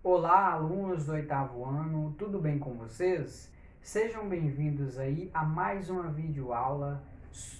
Olá, alunos do oitavo ano, tudo bem com vocês? Sejam bem-vindos aí a mais uma videoaula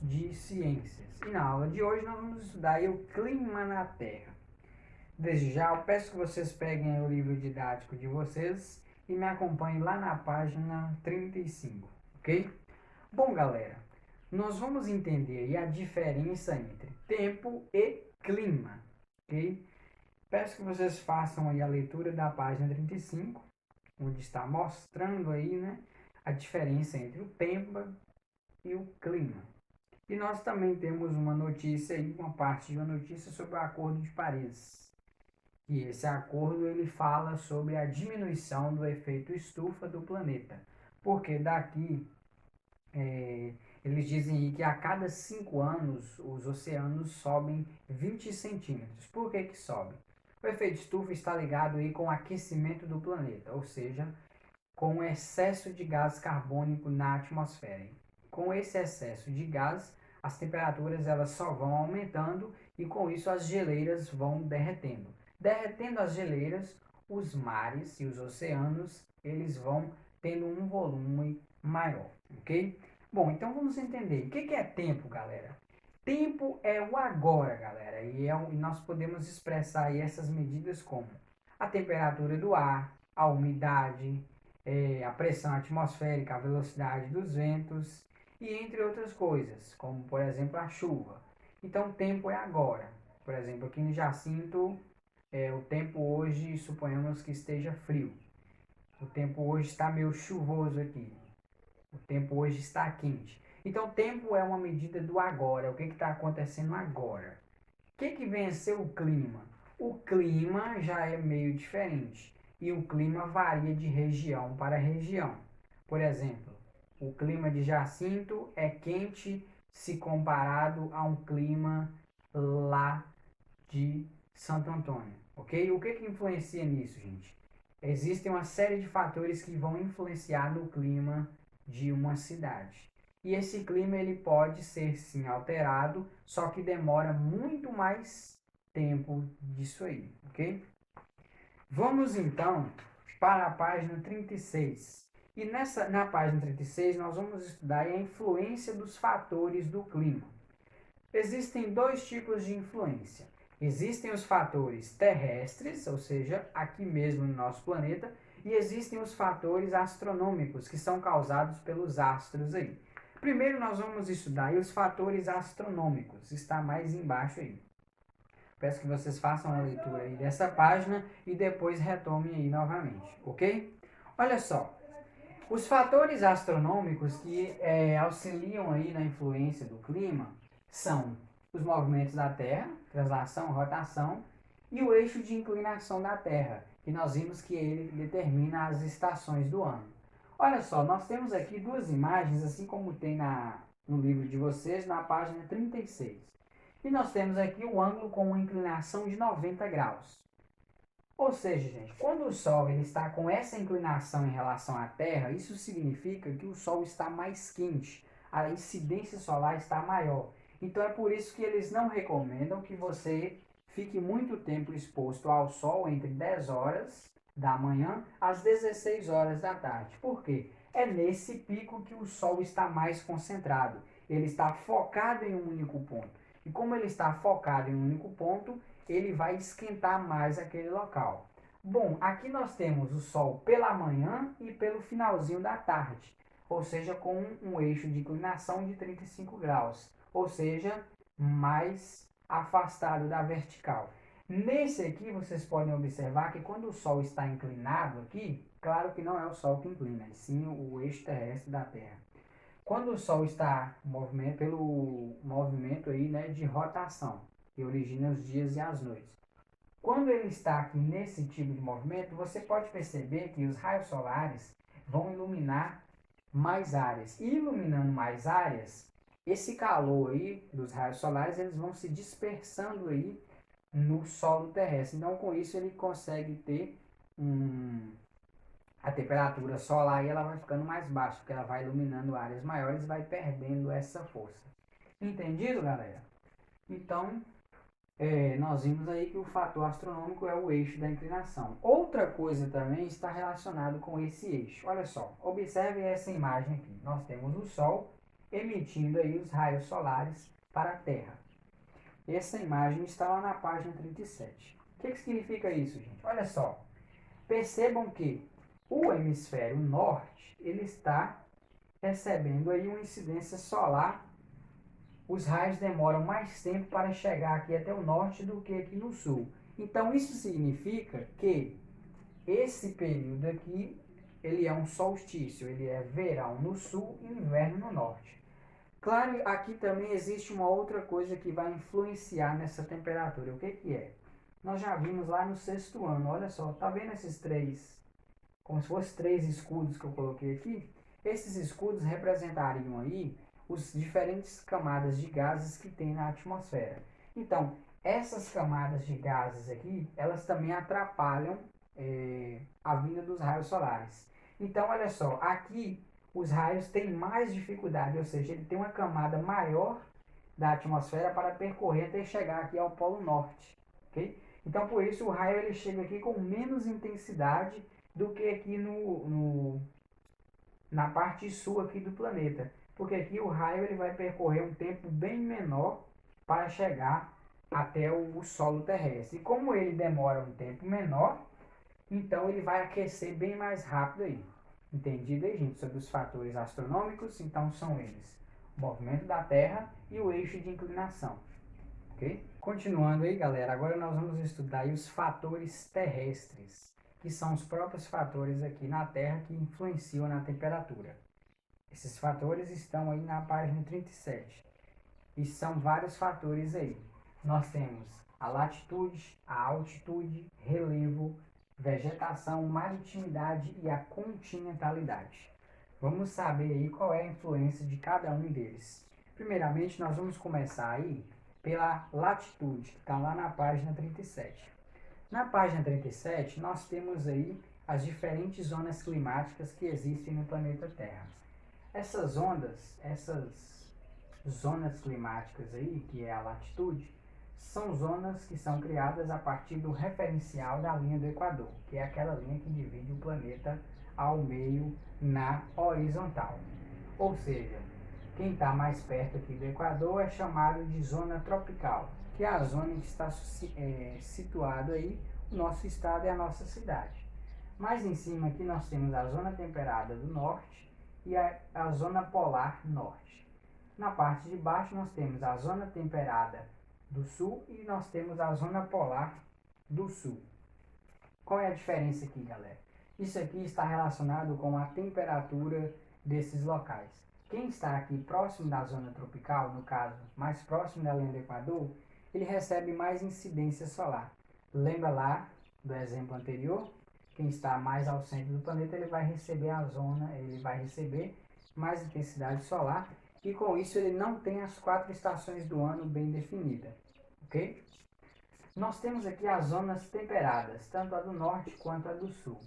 de ciências. E na aula de hoje nós vamos estudar aí o clima na Terra. Desde já eu peço que vocês peguem o livro didático de vocês e me acompanhem lá na página 35, ok? Bom, galera, nós vamos entender aí a diferença entre tempo e clima, ok? Peço que vocês façam aí a leitura da página 35, onde está mostrando aí, né, a diferença entre o tempo e o clima. E nós também temos uma notícia aí, uma parte de uma notícia sobre o Acordo de Paris. E esse acordo ele fala sobre a diminuição do efeito estufa do planeta. Porque daqui eles dizem aí que a cada 5 anos os oceanos sobem 20 centímetros. Por que sobe? O efeito estufa está ligado aí com o aquecimento do planeta, ou seja, com o excesso de gás carbônico na atmosfera. Com esse excesso de gás, as temperaturas elas só vão aumentando e com isso as geleiras vão derretendo. Derretendo as geleiras, os mares e os oceanos eles vão tendo um volume maior, ok? Bom, então vamos entender. O que é tempo, galera? Tempo é o agora, galera, e nós podemos expressar aí essas medidas como a temperatura do ar, a umidade, a pressão atmosférica, a velocidade dos ventos e entre outras coisas, como por exemplo a chuva. Então, tempo é agora. Por exemplo, aqui no Jacinto, o tempo hoje, suponhamos que esteja frio. O tempo hoje está meio chuvoso aqui. O tempo hoje está quente. Então, tempo é uma medida do agora, o que está acontecendo agora. O que vem a ser o clima? O clima já é meio diferente e o clima varia de região para região. Por exemplo, o clima de Jacinto é quente se comparado a um clima lá de Santo Antônio, ok? O que influencia nisso, gente? Existem uma série de fatores que vão influenciar no clima de uma cidade. E esse clima ele pode ser sim alterado, só que demora muito mais tempo disso aí, ok? Vamos então para a página 36. E na página 36 nós vamos estudar a influência dos fatores do clima. Existem dois tipos de influência. Existem os fatores terrestres, ou seja, aqui mesmo no nosso planeta, e existem os fatores astronômicos, que são causados pelos astros aí. Primeiro nós vamos estudar os fatores astronômicos, está mais embaixo aí. Peço que vocês façam a leitura aí dessa página e depois retomem aí novamente, ok? Olha só, os fatores astronômicos que auxiliam aí na influência do clima são os movimentos da Terra, translação, rotação, e o eixo de inclinação da Terra, que nós vimos que ele determina as estações do ano. Olha só, nós temos aqui duas imagens, assim como tem no livro de vocês, na página 36. E nós temos aqui o ângulo com uma inclinação de 90 graus. Ou seja, gente, quando o Sol ele está com essa inclinação em relação à Terra, isso significa que o Sol está mais quente, a incidência solar está maior. Então é por isso que eles não recomendam que você fique muito tempo exposto ao Sol entre 10 horas da manhã às 16 horas da tarde. Por quê? É nesse pico que o Sol está mais concentrado. Ele está focado em um único ponto. E como ele está focado em um único ponto, ele vai esquentar mais aquele local. Bom, aqui nós temos o Sol pela manhã e pelo finalzinho da tarde, ou seja, com um eixo de inclinação de 35 graus, ou seja, mais afastado da vertical. Nesse aqui, vocês podem observar que quando o Sol está inclinado aqui, claro que não é o Sol que inclina, e sim o eixo terrestre da Terra. Quando o Sol está pelo movimento aí, né, de rotação, que origina os dias e as noites. Quando ele está aqui nesse tipo de movimento, você pode perceber que os raios solares vão iluminar mais áreas. E iluminando mais áreas, esse calor aí dos raios solares, eles vão se dispersando aí no solo terrestre. Então, com isso, ele consegue ter a temperatura solar e ela vai ficando mais baixa, porque ela vai iluminando áreas maiores e vai perdendo essa força. Entendido, galera? Então, nós vimos aí que o fator astronômico é o eixo da inclinação. Outra coisa também está relacionada com esse eixo. Olha só, observe essa imagem aqui. Nós temos o Sol emitindo aí os raios solares para a Terra. Essa imagem está lá na página 37. O que significa isso, gente? Olha só, percebam que o hemisfério norte ele está recebendo aí uma incidência solar. Os raios demoram mais tempo para chegar aqui até o norte do que aqui no sul. Então isso significa que esse período aqui ele é um solstício, ele é verão no sul e inverno no norte. Claro, aqui também existe uma outra coisa que vai influenciar nessa temperatura. O que que é? Nós já vimos lá no sexto ano, olha só, tá vendo esses três, como se fossem três escudos que eu coloquei aqui? Esses escudos representariam aí os diferentes camadas de gases que tem na atmosfera. Então, essas camadas de gases aqui, elas também atrapalham a vinda dos raios solares. Então, olha só, aqui os raios têm mais dificuldade, ou seja, ele tem uma camada maior da atmosfera para percorrer até chegar aqui ao Polo Norte, ok? Então, por isso, o raio ele chega aqui com menos intensidade do que aqui na parte sul aqui do planeta. Porque aqui o raio ele vai percorrer um tempo bem menor para chegar até o solo terrestre. E como ele demora um tempo menor, então ele vai aquecer bem mais rápido aí. Entendido aí, gente, sobre os fatores astronômicos? Então são eles: o movimento da Terra e o eixo de inclinação. Ok? Continuando aí, galera, agora nós vamos estudar aí os fatores terrestres, que são os próprios fatores aqui na Terra que influenciam na temperatura. Esses fatores estão aí na página 37. E são vários fatores aí. Nós temos a latitude, a altitude, relevo, vegetação, maritimidade e a continentalidade. Vamos saber aí qual é a influência de cada um deles. Primeiramente, nós vamos começar aí pela latitude, que está lá na página 37. Na página 37, nós temos aí as diferentes zonas climáticas que existem no planeta Terra. Essas zonas climáticas aí, que é a latitude, são zonas que são criadas a partir do referencial da linha do Equador, que é aquela linha que divide o planeta ao meio na horizontal. Ou seja, quem está mais perto aqui do Equador é chamado de zona tropical, que é a zona em que está situado aí o nosso estado e a nossa cidade. Mais em cima aqui nós temos a zona temperada do norte e a zona polar norte. Na parte de baixo nós temos a zona temperada do sul e nós temos a zona polar do sul. Qual é a diferença aqui, galera? Isso aqui está relacionado com a temperatura desses locais. Quem está aqui próximo da zona tropical, no caso, mais próximo da linha do Equador, ele recebe mais incidência solar. Lembra lá do exemplo anterior? Quem está mais ao centro do planeta, ele vai receber mais intensidade solar e com isso ele não tem as 4 estações do ano bem definidas, ok? Nós temos aqui as zonas temperadas, tanto a do norte quanto a do sul.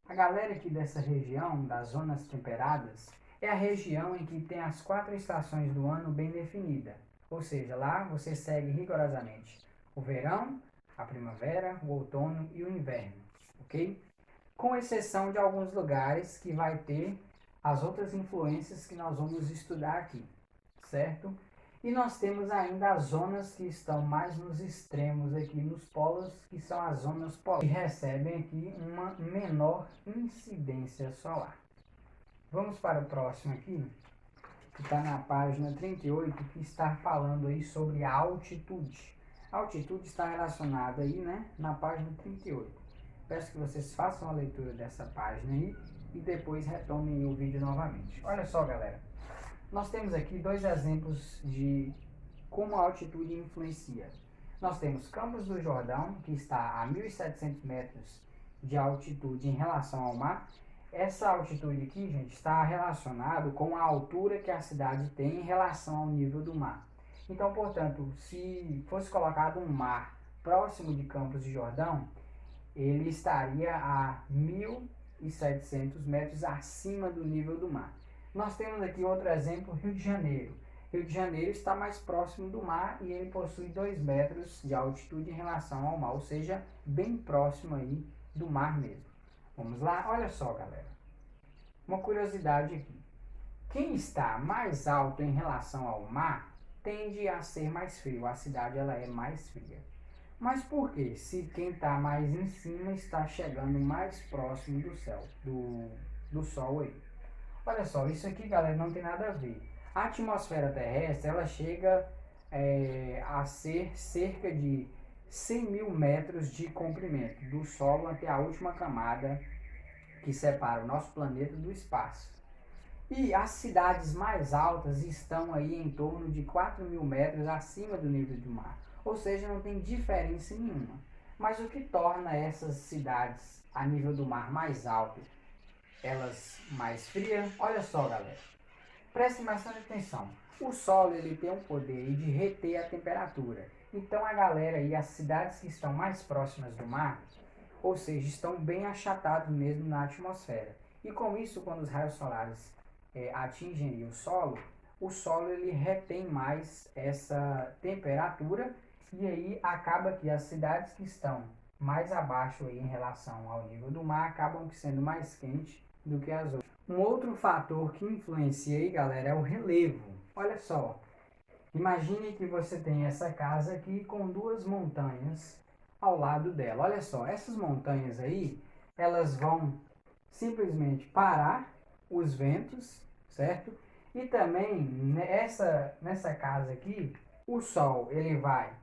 A galera aqui dessa região, das zonas temperadas, é a região em que tem as 4 estações do ano bem definidas, ou seja, lá você segue rigorosamente o verão, a primavera, o outono e o inverno. Ok? Com exceção de alguns lugares que vai ter as outras influências que nós vamos estudar aqui, certo? E nós temos ainda as zonas que estão mais nos extremos aqui, nos polos, que são as zonas polares, que recebem aqui uma menor incidência solar. Vamos para o próximo aqui, que está na página 38, que está falando aí sobre a altitude. A altitude está relacionada aí, né, na página 38. Peço que vocês façam a leitura dessa página aí e depois retomem o vídeo novamente. Olha só, galera. Nós temos aqui 2 exemplos de como a altitude influencia. Nós temos Campos do Jordão, que está a 1.700 metros de altitude em relação ao mar. Essa altitude aqui, gente, está relacionada com a altura que a cidade tem em relação ao nível do mar. Então, portanto, se fosse colocado um mar próximo de Campos do Jordão, ele estaria a 1.700 metros acima do nível do mar. Nós temos aqui outro exemplo, Rio de Janeiro. Rio de Janeiro está mais próximo do mar e ele possui 2 metros de altitude em relação ao mar, ou seja, bem próximo aí do mar mesmo. Vamos lá? Olha só, galera. Uma curiosidade aqui. Quem está mais alto em relação ao mar tende a ser mais frio. A cidade ela é mais fria. Mas por quê? Se quem está mais em cima está chegando mais próximo do céu, do sol aí. Olha só, isso aqui, galera, não tem nada a ver. A atmosfera terrestre, ela chega a ser cerca de 100 mil metros de comprimento, do solo até a última camada que separa o nosso planeta do espaço. E as cidades mais altas estão aí em torno de 4 mil metros acima do nível do mar. Ou seja, não tem diferença nenhuma. Mas o que torna essas cidades a nível do mar mais alto, elas mais frias? Olha só, galera. Prestem bastante atenção. O solo ele tem o poder de reter a temperatura. Então a galera e as cidades que estão mais próximas do mar, ou seja, estão bem achatados mesmo na atmosfera. E com isso, quando os raios solares atingem o solo ele retém mais essa temperatura e aí acaba que as cidades que estão mais abaixo aí em relação ao nível do mar acabam sendo mais quentes do que as outras. Um outro fator que influencia aí, galera, é o relevo. Olha só, imagine que você tem essa casa aqui com 2 montanhas ao lado dela. Olha só, essas montanhas aí, elas vão simplesmente parar os ventos, certo? E também nessa casa aqui, o sol ele vai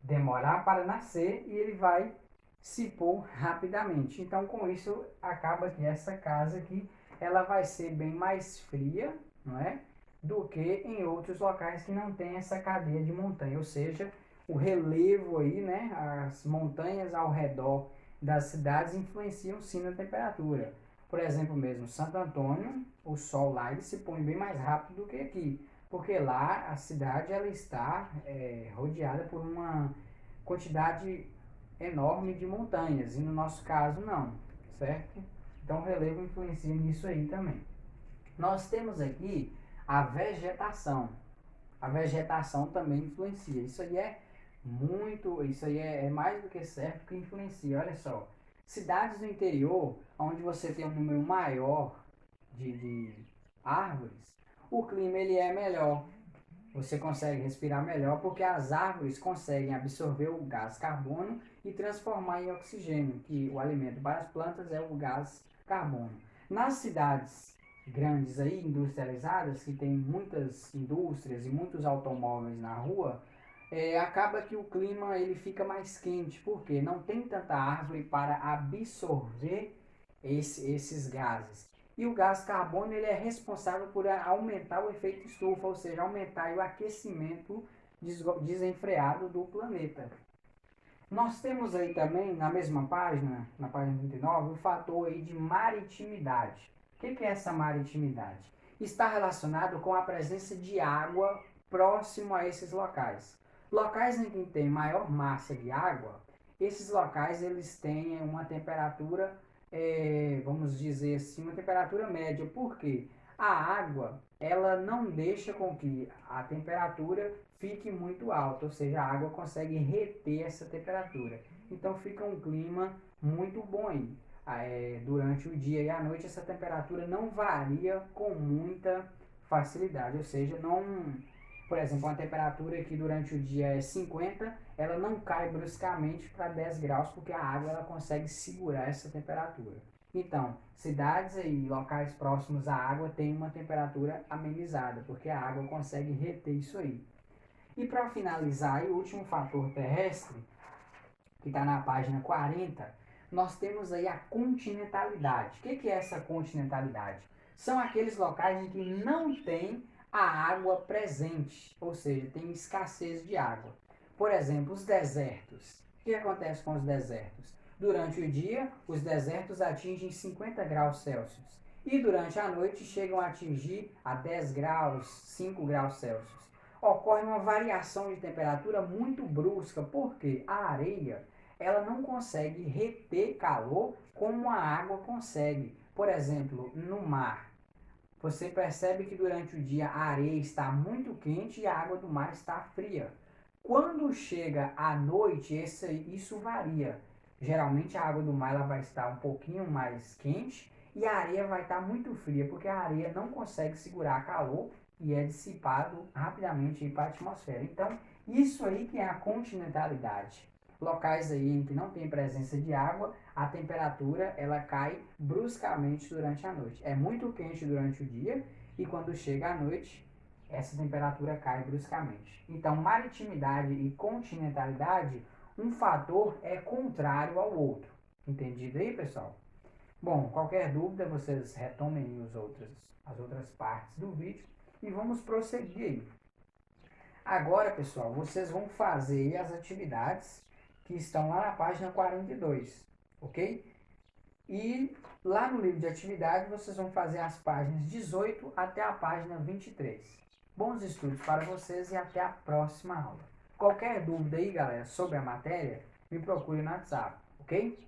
demorar para nascer e ele vai se pôr rapidamente. Então com isso acaba que essa casa aqui ela vai ser bem mais fria, não é? Do que em outros locais que não tem essa cadeia de montanha, ou seja, o relevo aí, né? As montanhas ao redor das cidades influenciam sim na temperatura. Por exemplo mesmo, Santo Antônio, o sol lá ele se põe bem mais rápido do que aqui, porque lá a cidade ela está rodeada por uma quantidade enorme de montanhas, e no nosso caso não, certo? Então o relevo influencia nisso aí também. Nós temos aqui a vegetação. A vegetação também influencia. Isso aí é mais do que certo que influencia. Olha só, cidades do interior, onde você tem um número maior de árvores, o clima ele é melhor. Você consegue respirar melhor porque as árvores conseguem absorver o gás carbono e transformar em oxigênio, que o alimento para as plantas é o gás carbono. Nas cidades grandes aí, industrializadas, que tem muitas indústrias e muitos automóveis na rua, acaba que o clima ele fica mais quente, porque não tem tanta árvore para absorver esses gases. E o gás carbono ele é responsável por aumentar o efeito estufa, ou seja, aumentar o aquecimento desenfreado do planeta. Nós temos aí também, na mesma página, na página 39, o fator aí de maritimidade. O que é essa maritimidade? Está relacionado com a presença de água próximo a esses locais. Locais em que tem maior massa de água, esses locais eles têm uma temperatura, vamos dizer assim, uma temperatura média. Por quê? A água, ela não deixa com que a temperatura fique muito alta, ou seja, a água consegue reter essa temperatura. Então fica um clima muito bom aí. Durante o dia e a noite essa temperatura não varia com muita facilidade, ou seja, não, por exemplo, uma temperatura que durante o dia é 50, ela não cai bruscamente para 10 graus, porque a água ela consegue segurar essa temperatura. Então, cidades e locais próximos à água têm uma temperatura amenizada, porque a água consegue reter isso aí. E para finalizar, o último fator terrestre, que está na página 40, nós temos aí a continentalidade. O que é essa continentalidade? São aqueles locais em que não tem a água presente, ou seja, tem escassez de água. Por exemplo, os desertos. O que acontece com os desertos? Durante o dia, os desertos atingem 50 graus Celsius. E durante a noite chegam a atingir a 10 graus, 5 graus Celsius. Ocorre uma variação de temperatura muito brusca, porque a areia ela não consegue reter calor como a água consegue. Por exemplo, no mar, você percebe que durante o dia a areia está muito quente e a água do mar está fria. Quando chega à noite, isso varia. Geralmente a água do mar ela vai estar um pouquinho mais quente e a areia vai estar muito fria, porque a areia não consegue segurar calor e é dissipado rapidamente para a atmosfera. Então, isso aí que é a continentalidade. Locais aí em que não tem presença de água, a temperatura ela cai bruscamente durante a noite. É muito quente durante o dia e quando chega à noite, essa temperatura cai bruscamente. Então, maritimidade e continentalidade, um fator é contrário ao outro. Entendido aí, pessoal? Bom, qualquer dúvida, vocês retomem as outras partes do vídeo e vamos prosseguir aí. Agora, pessoal, vocês vão fazer as atividades que estão lá na página 42, ok? E lá no livro de atividade, vocês vão fazer as páginas 18 até a página 23. Bons estudos para vocês e até a próxima aula. Qualquer dúvida aí, galera, sobre a matéria, me procure no WhatsApp, ok?